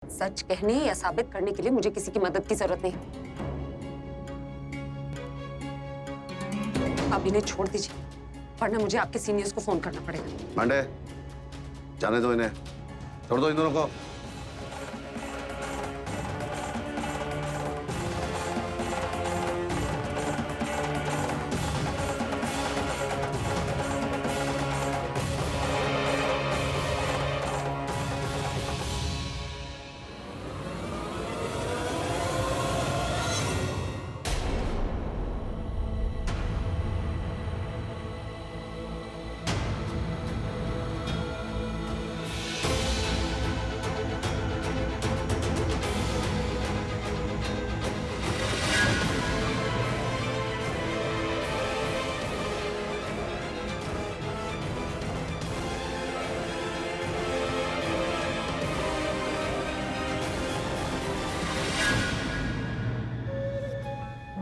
सच कहने या साबित करने के लिए मुझे किसी की मदद की जरूरत नहीं। आप इन्हें छोड़ दीजिए, वरना मुझे आपके सीनियर्स को फोन करना पड़ेगा। पांडे, जाने दो इन्हें, छोड़ दो इन दोनों को।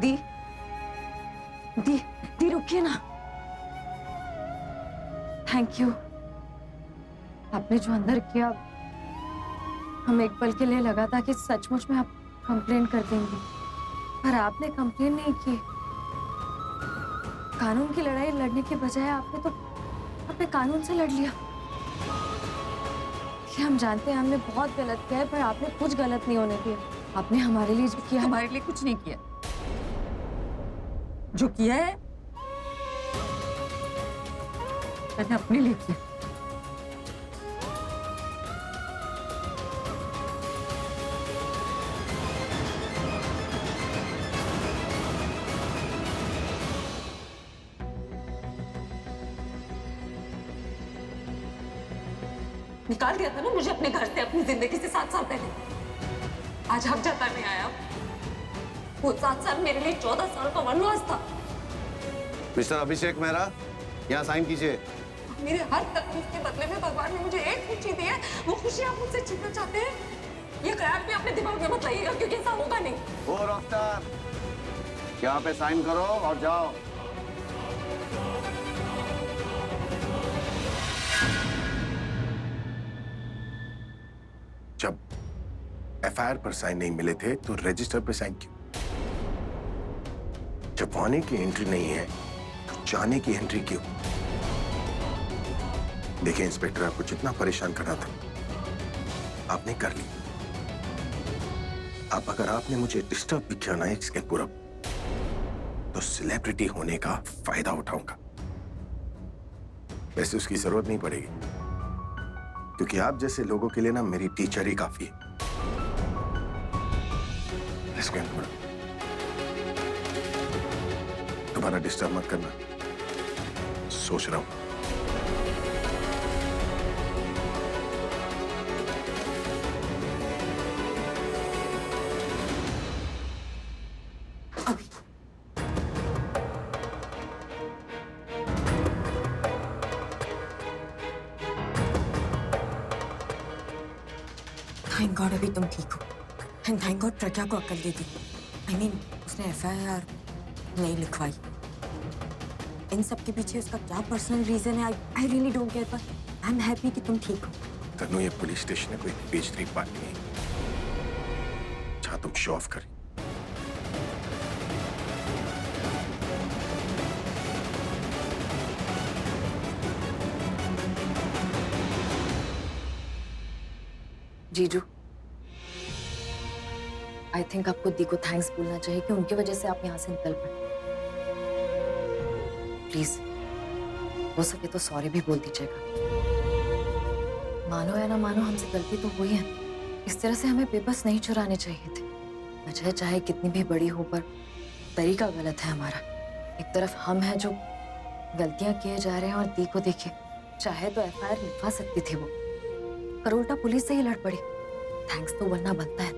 दी दी दी रुकिए ना। Thank you. आपने जो अंदर किया, हम एक पल के लिए लगा था कि सचमुच में आप कंप्लेन कर देंगे, पर आपने कंप्लेन नहीं की। कानून की लड़ाई लड़ने के बजाय आपने कानून से लड़ लिया। कि हम जानते हैं हमने बहुत गलत किया है, पर आपने कुछ गलत नहीं होने दिया। आपने हमारे लिए जो किया, हमारे लिए कुछ नहीं किया। जो किया है मैंने अपने लिए किया। निकाल दिया था ना मुझे अपने घर से, अपनी जिंदगी से 7 साल पहले। आज हक जाता नहीं आया। वो 7 साल मेरे लिए 14 साल का वनवास था। मिस्टर अभिषेक मेहरा, यहाँ साइन कीजिए। मेरे हर तकलीफ के बदले में भगवान ने मुझे एक खुशी दी है। वो खुशी आप मुझसे छीनना चाहते हैं? ये ख्याल भी अपने दिमाग में मत लाइएगा, क्योंकि ऐसा होगा नहीं। ओ रफ्तार, यहाँ पे साइन करो और जाओ। जब एफआईआर पर साइन नहीं मिले थे तो रजिस्टर पर साइन क्यों? जब आने की एंट्री नहीं है तो जाने की एंट्री क्यों? देखिए इंस्पेक्टर, आपको जितना परेशान करना था आपने कर ली। अब अगर आपने मुझे डिस्टर्ब भी किया ना एक सेकंड पूरा, तो सेलिब्रिटी होने का फायदा उठाऊंगा। वैसे उसकी जरूरत नहीं पड़ेगी, क्योंकि आप जैसे लोगों के लिए ना मेरी टीचर ही काफी है। दोबारा डिस्टर्ब मत करना, सोच रहा हूं। थैंक गॉड अभी तुम ठीक हो, एंड थैंक गॉड प्रज्ञा को अकल दे दी। I mean, उसने एफआईआर नहीं लिखवाई। इन सब के पीछे उसका क्या पर्सनल रीजन है, आई रियली डोंट केयर, पर आई एम हैप्पी कि तुम ठीक हो। तनु, ये पुलिस स्टेशन है, कोई पेज 3 पार्टी नहीं जहां तुम शो ऑफ करें। जीजू, आई थिंक आपको दी को थैंक्स बोलना चाहिए कि उनकी वजह से आप यहाँ से निकल पाए। प्लीज, हो सके तो सॉरी भी बोल दीजिएगा। मानो या ना मानो, हमसे गलती तो हुई है। इस तरह से हमें पेपर्स नहीं चुराने चाहिए थे। वजह चाहे कितनी भी बड़ी हो, पर तरीका गलत है हमारा। एक तरफ हम हैं जो गलतियां किए जा रहे हैं, और दी को देखिए, चाहे तो एफआईआर लिखवा सकती थी वो, पर उल्टा पुलिस से ही लड़ पड़ी। थैंक्स तो बनना बनता है।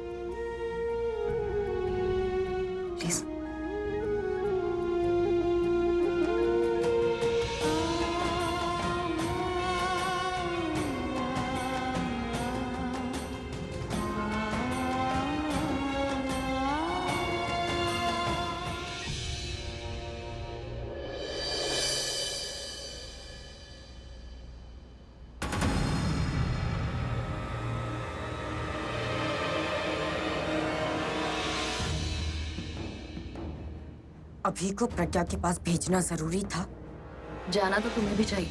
प्लीज। अभी को प्रज्ञा के पास भेजना जरूरी था। जाना तो तुम्हें भी चाहिए।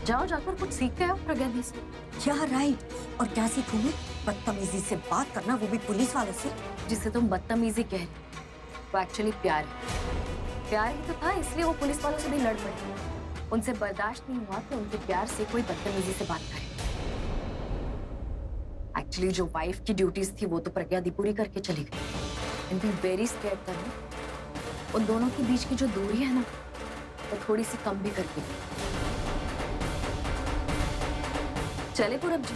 जाओ, जाकर कुछ सीख के आओ प्रज्ञा दी से। क्या राइट? और क्या सीखूं मैं? बदतमीजी से बात करना, वो भी पुलिस वालों से। जिसे तुम बदतमीजी कह रहे हो, वो एक्चुअली प्यार है। प्यार ही तो था, इसलिए वो पुलिस वालों से भी लड़ पड़े। उनसे बर्दाश्त नहीं हुआ कि उनके प्यार से कोई बदतमीजी से बात करे। एक्चुअली जो वाइफ की ड्यूटीज थी वो तो प्रज्ञा दी पूरी करके चली गई। एंड वेरी स्कैर्ड था ना। उन दोनों के बीच की जो दूरी है ना, वो थोड़ी सी कम भी करके गई। चले पूरब जी।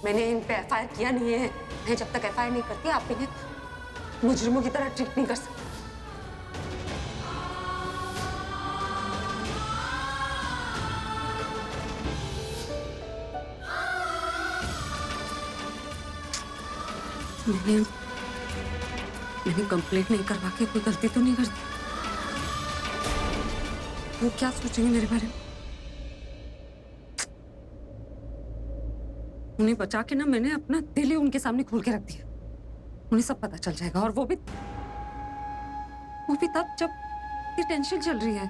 मैंने इन पे एफआईआर किया नहीं है। मैं जब तक एफआईआर नहीं करती आप इन्हें मुजरिमों की तरह ट्रीट नहीं कर सकते। मैंने कंप्लेंट नहीं करवा के कोई गलती तो नहीं कर दी? वो क्या सोचेंगे मेरे बारे में? उन्हें बचा के ना मैंने अपना दिल ही उनके सामने खोल के रख दिया। उन्हें सब पता चल जाएगा, और वो भी तब जब ये टेंशन चल रही है।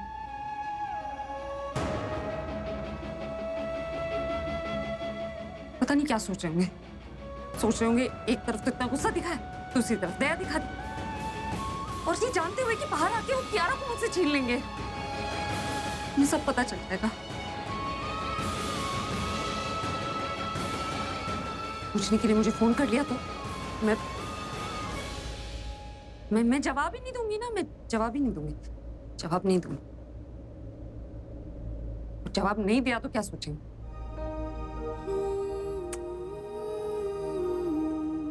पता नहीं क्या सोच रहे होंगे। सोच रहे होंगे एक तरफ तो इतना गुस्सा दिखाया, दूसरी तरफ दया दिखा दी, और ये जानते हुए कि बाहर आके वो कियारा को मुझसे छीन लेंगे। उन्हें सब पता चल जाएगा। पूछने के लिए मुझे फोन कर लिया तो मैं जवाब ही नहीं दूंगी ना। मैं जवाब ही नहीं दूंगी, जवाब नहीं दूंगी। जवाब नहीं दिया तो क्या सोचेंगे?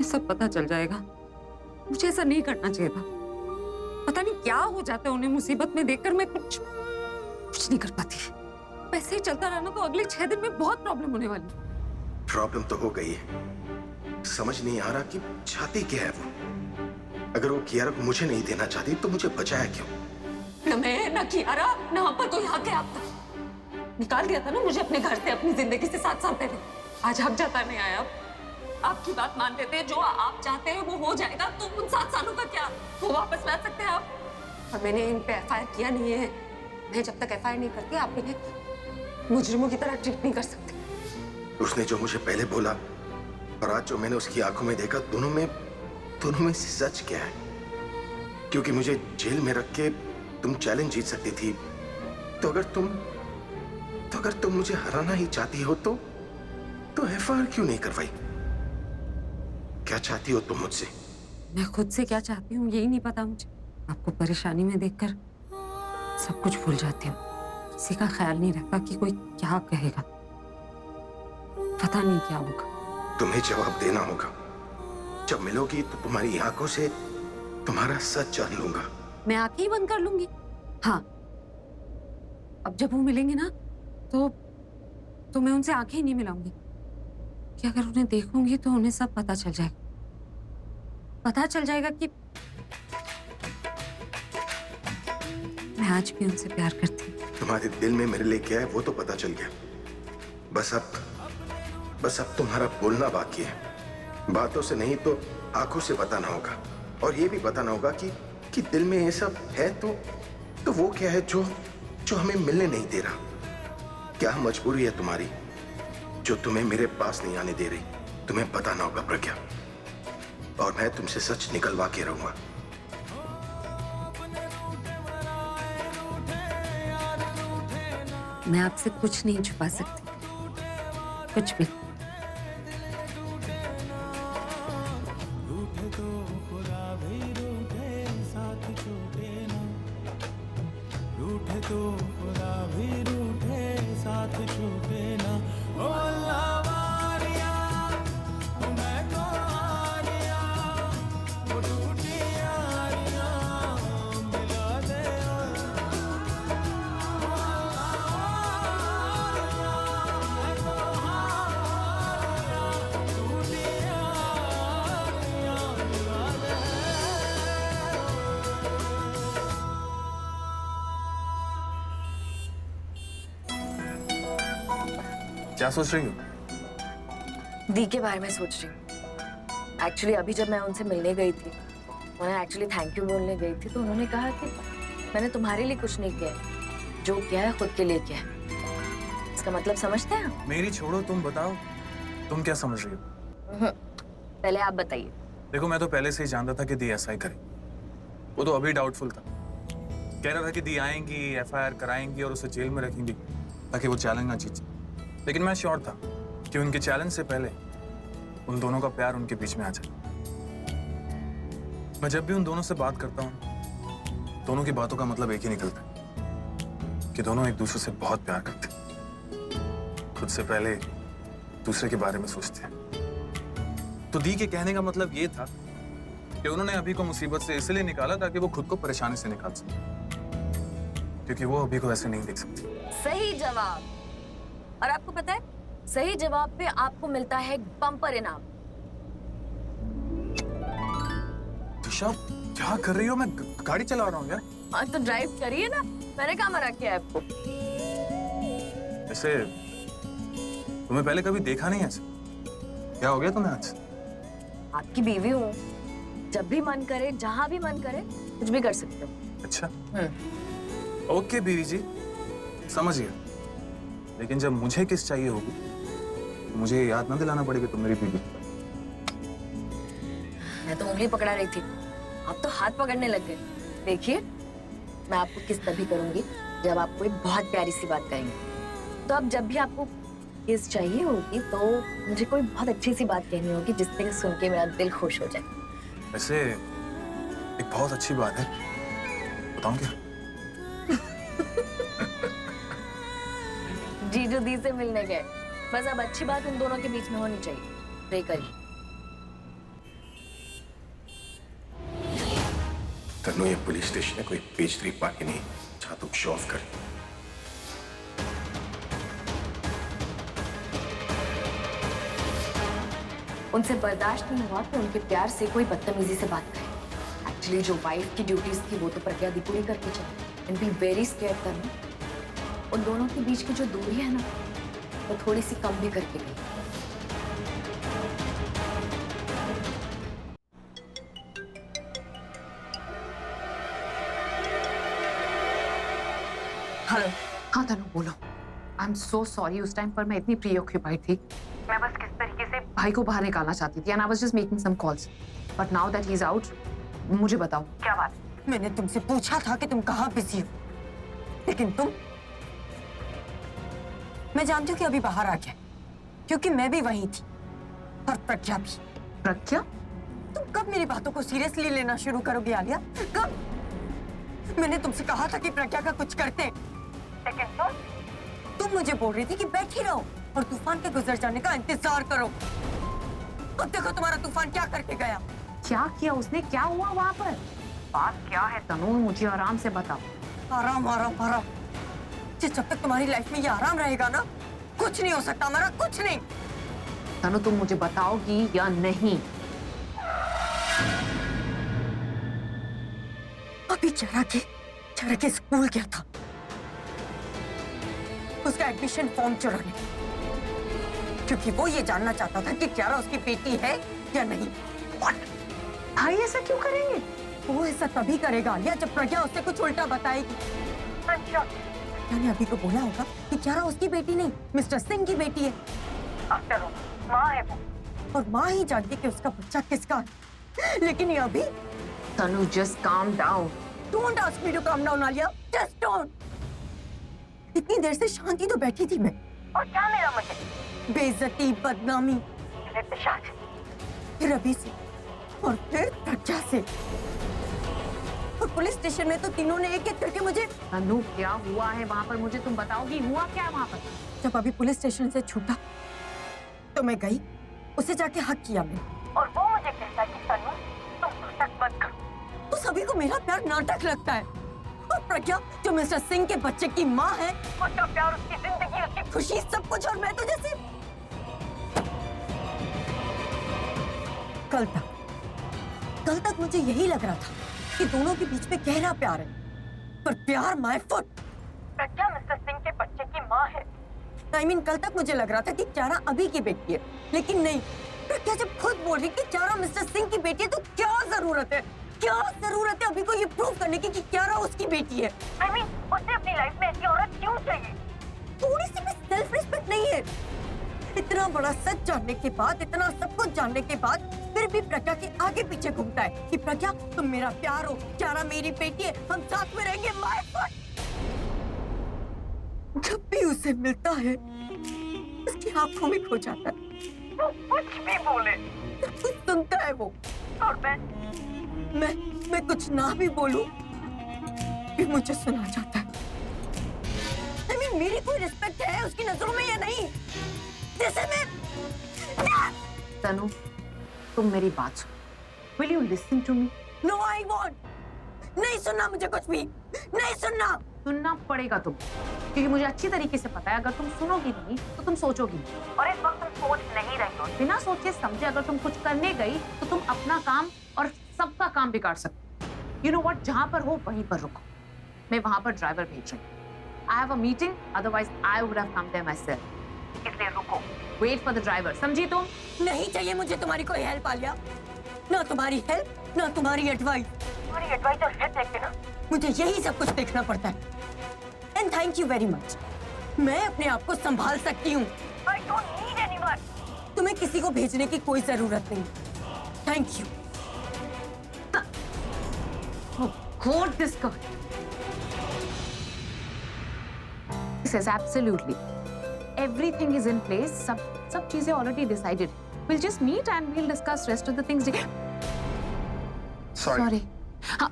सब पता चल जाएगा। मुझे ऐसा नहीं करना चाहिए था। पता नहीं क्या हो जाता है उन्हें मुसीबत में देखकर। मैं कुछ नहीं कर पाती। वैसे ही चलता रहना तो अगले 6 दिन में बहुत प्रॉब्लम होने वाली। प्रॉब्लम तो हो गई है। समझ नहीं आ रहा कि चाहती क्या है वो। अगर वो कियारा को मुझे नहीं देना चाहती तो मुझे बचाया क्यों? न मैं, न कियारा, न हम पर कोई हक है आपका। निकाल दिया था ना मुझे अपने घर से, अपनी जिंदगी से 7 साल पहले। आज हक जाता नहीं आया। आपकी बात मान लेते हैं, जो आप चाहते हैं वो हो जाएगा। तो उन 7 सालों का क्या, वो वापस ला सकते हैं आप? और मैंने इन पे एफआईआर किया नहीं है। मैं जब तक एफआईआर नहीं करती आप इन्हें मुजरिमों की तरह ट्रीट नहीं कर सकते। उसने जो मुझे पहले बोला और आज जो मैंने उसकी आंखों में देखा, दोनों में सच क्या है? क्योंकि मुझे जेल में रख के तुम चैलेंज जीत सकती थी, तो अगर तुम मुझे हराना ही चाहती हो तो एफआईआर क्यों नहीं करवाई? क्या चाहती हो तुम मुझसे? मैं खुद से क्या चाहती हूँ यही नहीं पता मुझे। आपको परेशानी में देखकर सब कुछ भूल जाती हूँ। किसी का ख्याल नहीं रहता कि कोई क्या कहेगा। पता नहीं क्या होगा। तुम्हें जवाब देना होगा। जब मिलोगी तो तुम्हारी आंखों से तुम्हारा सच जान लूंगा। मैं आंखें ही बंद कर लूंगी। हाँ, अब जब वो मिलेंगे ना तो मैं उनसे आंखें ही नहीं मिलाऊंगी। कि अगर उन्हें देखूंगी तो उन्हें सब पता चल जाएगा। पता चल जाएगा कि मैं आज भी उनसे प्यार करती हूँ। तुम्हारे दिल में मेरे लिए क्या है वो तो पता चल गया। बस अब तुम्हारा बोलना बाकी है। बातों से नहीं तो आंखों से बताना होगा। और ये भी बताना होगा कि दिल में ये सब है तो वो क्या है जो हमें मिलने नहीं दे रहा। क्या मजबूरी है तुम्हारी जो तुम्हें मेरे पास नहीं आने दे रही? तुम्हें बताना होगा प्रज्ञा, और मैं तुमसे सच निकलवा के रहूंगा। मैं आपसे कुछ नहीं छुपा सकती, कुछ भी। क्या सोच रही हो? दी के बारे में सोच रही हूँ। एक्चुअली अभी जब मैं उनसे मिलने गई थी, उन्हें एक्चुअली थैंक यू बोलने गई थी, तो उन्होंने कहा कि मैंने तुम्हारे लिए कुछ नहीं किया है, जो किया है खुद के लिए किया है। इसका मतलब समझते हैं आप? मेरी छोड़ो, तुम बताओ, तुम क्या समझ रही हो? पहले आप बताइए। देखो, मैं तो पहले से ही जानता था कि दी ऐसा ही करेगी। वो तो अभी डाउटफुल था, कह रहा था कि दी आएंगी, एफआईआर कराएंगी और उसे जेल में रखेंगी ताकि वो चैलेंज ना जीत जाए। लेकिन मैं श्योर था कि उनके चैलेंज से पहले उन दोनों का प्यार उनके बीच में आ जाए। मैं जब भी उन दोनों से बात करता हूँ, दोनों की बातों का मतलब एक ही निकलता है कि दोनों एक दूसरे से बहुत प्यार करते हैं, खुद से पहले दूसरे के बारे में सोचते हैं। तो दी के कहने का मतलब ये था कि उन्होंने अभी को मुसीबत से इसलिए निकाला ताकि वो खुद को परेशानी से निकाल सके, क्योंकि वो अभी को ऐसे नहीं देख सकती। सही जवाब। और आपको पता है, सही जवाब पे आपको मिलता है एक बम्पर इनाम। दिशा, क्या कर रही हो? मैं गाड़ी चला रहा हूँ यार। हाँ तो ड्राइव करिए ना, मैंने कहाँ मना किया है आपको। ऐसे तुम्हें पहले कभी देखा नहीं ऐसे। क्या हो गया तुम्हें आज? आपकी बीवी हूँ, जब भी मन करे, जहाँ भी मन करे, कुछ भी कर सकते हो। अच्छा, ओके बीवी जी, समझ गया। लेकिन जब मुझे किस चाहिए होगी, तो मुझे याद ना दिलाना पड़ेगी तुम मेरी बीवी। मैं तो उंगली पकड़ा रही थी, आप तो हाथ पकड़ने लग गए। देखिए, मैं आपको किस तभी करूंगी जब आप कोई बहुत प्यारी सी बात कहेंगे। तो अब जब भी आपको किस चाहिए होगी, तो मुझे कोई बहुत अच्छी सी बात कहनी होगी जिससे सुन के मेरा दिल खुश हो जाए। वैसे एक बहुत अच्छी बात है, बताऊं क्या? जीजू दी से मिलने गए, बस अब अच्छी बात उन दोनों के बीच में होनी चाहिए। प्रे करिए। तनु, ये पुलिस स्टेशन है, कोई पेज 3 पार्टी नहीं जहां तुम शो ऑफ कर। उनसे बर्दाश्त नहीं हुआ कि उनके प्यार से कोई बदतमीजी से बात करे। एक्चुअली जो वाइफ की ड्यूटीज थी वो तो प्रज्ञा दी पूरी करके चली। एंड बी वेरी स्केयर्ड तनु, उन दोनों के बीच की जो दूरी है ना, वो थोड़ी सी कम भी करके गई। हेलो। हाँ तनु, बोलो। आई एम सो सॉरी, उस टाइम पर मैं इतनी प्रीऑक्यूपाइड थी। मैं बस किस तरीके से भाई को बाहर निकालना चाहती थी, and I was just making some calls, but now that he is out, मुझे बताओ क्या बात है। मैंने तुमसे पूछा था कि तुम कहाँ बिजी हो, लेकिन तुम, मैं जानती हूँ कि अभी बाहर आ गया, क्योंकि मैं भी वहीं थी और प्रज्ञा भी। प्रज्ञा? तुम कब मेरी बातों को सीरियसली लेना शुरू करोगे आलिया? कब? मैंने तुमसे कहा था कि प्रज्ञा का कुछ करते, लेकिन तुम मुझे बोल रही थी कि बैठी रहो और तूफान के गुजर जाने का इंतजार करो। अब देखो तुम्हारा तूफान क्या करके गया। क्या किया उसने? क्या हुआ वहाँ पर? बात क्या है तनु, मुझे आराम से बताओ। आराम आराम आराम, जब तक तुम्हारी लाइफ में ये आराम रहेगा ना, कुछ नहीं हो सकता हमारा, कुछ नहीं। तनु, तुम मुझे बताओगी या नहीं? अभी चरा के स्कूल गया था, उसका एडमिशन फॉर्म चुराने, क्योंकि वो ये जानना चाहता था कि क्यारा उसकी बेटी है या नहीं। भाई ऐसा क्यों करेंगे? वो ऐसा तभी करेगा आलिया जब प्रज्ञा उससे कुछ उल्टा बताएगी। अच्छा, मैंने अभी को बोला होगा कि क्यारा उसकी बेटी नहीं, मिस्टर सिंह की बेटी है। आफ्टर ऑल माँ है वो, और माँ ही जानती कि उसका बच्चा किसका है। लेकिन ये अभी, Tanu just calm down. Don't ask me to calm down Alia, just don't. इतनी देर से शांति तो बैठी थी मैं, और क्या मेरा मुझे बेइज्जती, बदनामी, फिर अभी से, और फिर प्रज्ञा से, और पुलिस स्टेशन में तो तीनों ने एक-एक करके मुझे। तनु, क्या हुआ है वहाँ पर? मुझे तुम बताओगी, हुआ क्या है वहाँ पर? जब अभी पुलिस स्टेशन से छूटा तो मैं गई, उसे जाके हक किया मैंने, और वो मुझे कहता कि तनु तुम नाटक मत करो। तो सभी को मेरा प्यार नाटक लगता है, और प्रज्ञा जो मिस्टर सिंह के बच्चे की माँ है, उसका प्यार, उसकी जिंदगी, उसकी खुशी, सब कुछ, और मैं तो जैसे कल तक मुझे यही लग रहा था कि दोनों के बीच में गहरा प्यार है, पर प्यार my foot. Pragya mister Singh के बच्चे की माँ है, I mean, कल तक मुझे लग रहा था कि क्यारा अभी की बेटी है, लेकिन नहीं। प्रज्ञा जब खुद बोल रही कि क्यारा मिस्टर सिंह की बेटी है, तो क्या जरूरत है अभी को ये प्रूव करने की कि क्यारा उसकी बेटी है? I mean, उसे अपनी लाइफ में ऐसी औरत क्यों चाहिए? थोड़ी सी भी सेल्फ रिस्पेक्ट नहीं है। इतना बड़ा सच जानने के बाद, इतना सब कुछ जानने के बाद, फिर भी प्रज्ञा के आगे पीछे घूमता है कि प्रज्ञा तुम मेरा प्यार हो, क्यारा मेरी बेटी है, हम साथ में रहेंगे। My God! जब भी उसे मिलता है उसकी आंखों में खो जाता है, वो कुछ भी बोले सब कुछ सुनता है वो, और मैं कुछ ना भी बोलूं भी मुझे सुना जाता है। I mean, मेरी कोई रिस्पेक्ट है उसकी नजरों में या नहीं? जैसे मैं तनु, तुम मेरी बात सुनो। Will you listen to me? No, I won't. नहीं सुनना मुझे कुछ भी, नहीं सुनना। सुनना पड़ेगा तुम, क्योंकि मुझे अच्छी तरीके से पता है अगर तुम सुनोगी नहीं तो तुम सोचोगी नहीं, और इस वक्त तुम सोच नहीं रही हो। बिना सोचे समझे अगर तुम कुछ करने गई तो तुम अपना काम और सबका काम बिगाड़ सकते। You know what? जहाँ पर हो वहीं पर रुको। मैं वहाँ पर ड्राइवर भेज रही हूँ। I have a meeting, otherwise I would have come there myself. इसलिए रुको। Wait for the driver. समझी तुम? नहीं चाहिए मुझे तुम्हारी कोई हेल्प आलिया, ना तुम्हारी हेल्प ना तुम्हारी एडवाइस। तुम्हारी एडवाइस और हेल्प देख के ना मुझे यही सब कुछ देखना पड़ता है। And thank you very much, मैं अपने आप को संभाल सकती हूँ। I don't need anyone. तुम्हें किसी को भेजने की कोई जरूरत नहीं। Thank you. Oh God, this girl. He says absolutely. Everything is in place. सब चीजें already decided. We'll just meet and we'll discuss rest of the things. Sorry. हाँ,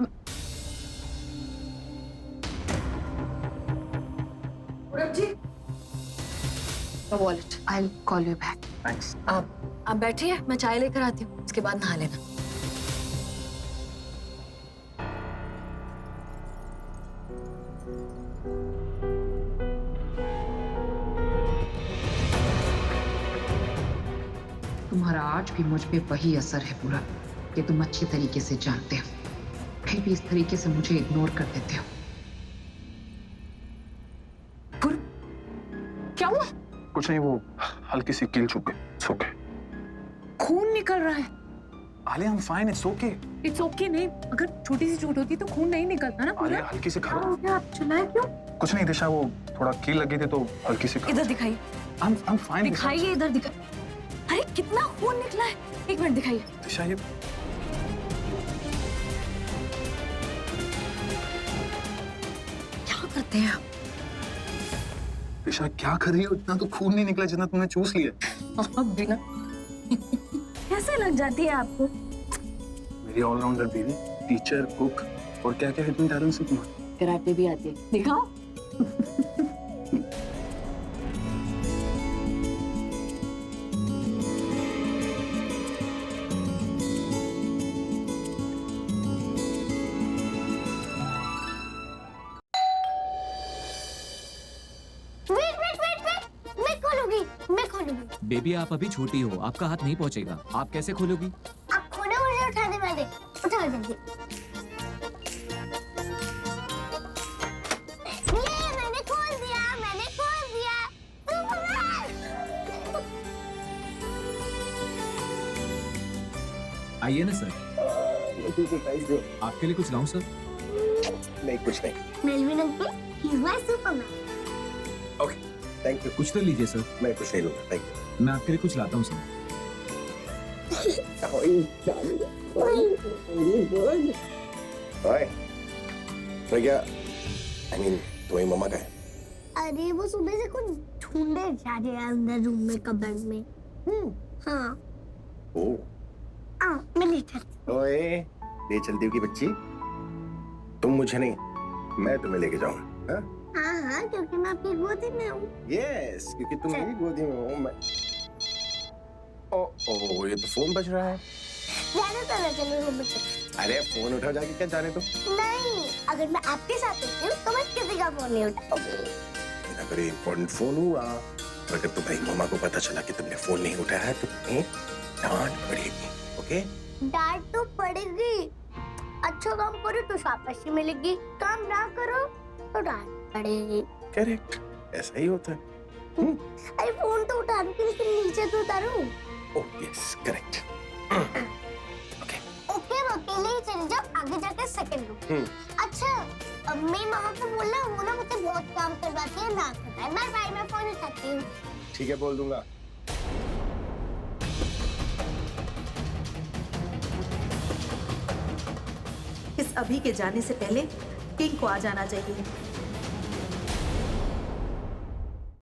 The wallet. I'll call you back. Thanks. आप बैठिए, मैं चाय लेकर आती हूँ, उसके बाद नहा लेना। तुम्हारा आज भी मुझ पे वही असर है पूरा, कि तुम अच्छी तरीके से जानते हो, फिर भी इस तरीके से मुझे इग्नोर कर देते हो। क्या हुआ? कुछ नहीं, वो हल्की सी कील चुप गई। It's okay. खून निकल रहा है। Alia, I'm fine. It's okay. It's okay नहीं, अगर छोटी सी चोट होती तो खून नहीं निकलता ना पूरा। आलिया, हल्की सी क्या खरोच। हो गया? आप चिल्लाए क्यों? कुछ नहीं दिशा, वो थोड़ा कील लगी थी तो हल्की सी इधर दिखाइए, I'm fine. दिखाइए, इधर दिखाइए। अरे कितना खून निकला है, एक मिनट दिखाइए। दिशा, ये क्या करते हैं आप? दिशा क्या कर रही हो? इतना तो खून नहीं निकला जितना तुमने चूस लिया। अब बिना कैसे लग जाती है आपको? मेरी ऑलराउंडर बीवी, टीचर, कुक और क्या क्या हिडन टैलेंट्स है तुम्हारे। कराटे भी आती है, दिखाओ। बेबी, आप अभी छोटी हो, आपका हाथ नहीं पहुंचेगा। आप कैसे खोलोगी? आप खोलो, मुझे उठाने वाले। उठाओ जल्दी। ये मैंने खोल दिया। आइए ना सर। आपके लिए कुछ लाऊं सर? नहीं, कुछ नहीं। Melvin uncle, he is my Superman. Okay, thank you. कुछ तो लीजिए सर। मैं कुछ नहीं लूंगा, थैंक यू। मैं आपके लिए कुछ लाता हूँ सर। ओए, प्रज्ञा, I mean, तुम्हारी मम्मा का है? अरे वो सुबह से कुछ ढूंढे जा रहे हैं अंदर रूम में, कबर्ड में। हाँ। ओह, मैं नहीं चलती। ओए, ले चलती हो की बच्ची? तुम मुझे नहीं, मैं तुम्हें लेके जाऊंगा। हाँ? हाँ, क्योंकि मैं आपकी गोदी में हूँ। यस, क्योंकि तुम मेरी गोदी में हो। मैं ओह, ये तो फोन बज रहा है। जाने तो ना चलो रूम में चलो। अरे फोन उठाओ जाके, क्या जाने तो। नहीं, अगर मैं आपके साथ होती हूँ तो मैं किसी का फोन नहीं उठाऊंगी। मेरा बड़े इम्पोर्टेंट फोन हुआ, और अगर तुम्हारी मम्मा को पता चला कि तुमने फोन नहीं उठाया है तो तुम्हें डांट पड़ेगी। ओके? डांट तो पड़ेगी। अच्छा काम करो तो शाबाशी मिलेगी, काम ना करो तो डांट पड़ेगी। करेक्ट, ऐसा ही होता है। अरे फोन तो उठाने के लिए फिर नीचे तो उतारो। Oh yes correct. ओके मैं अकेले ही चली जाओ, आगे जाके सेकंड लो। अच्छा अब मेरी मामा को बोलना, वो ना मुझसे बहुत काम करवाती है, ना करवाए। बाय बाय, मैं फोन उठाती हूँ। ठीक है बोल दूंगा। इस अभी के जाने से पहले किंग को आ जाना चाहिए।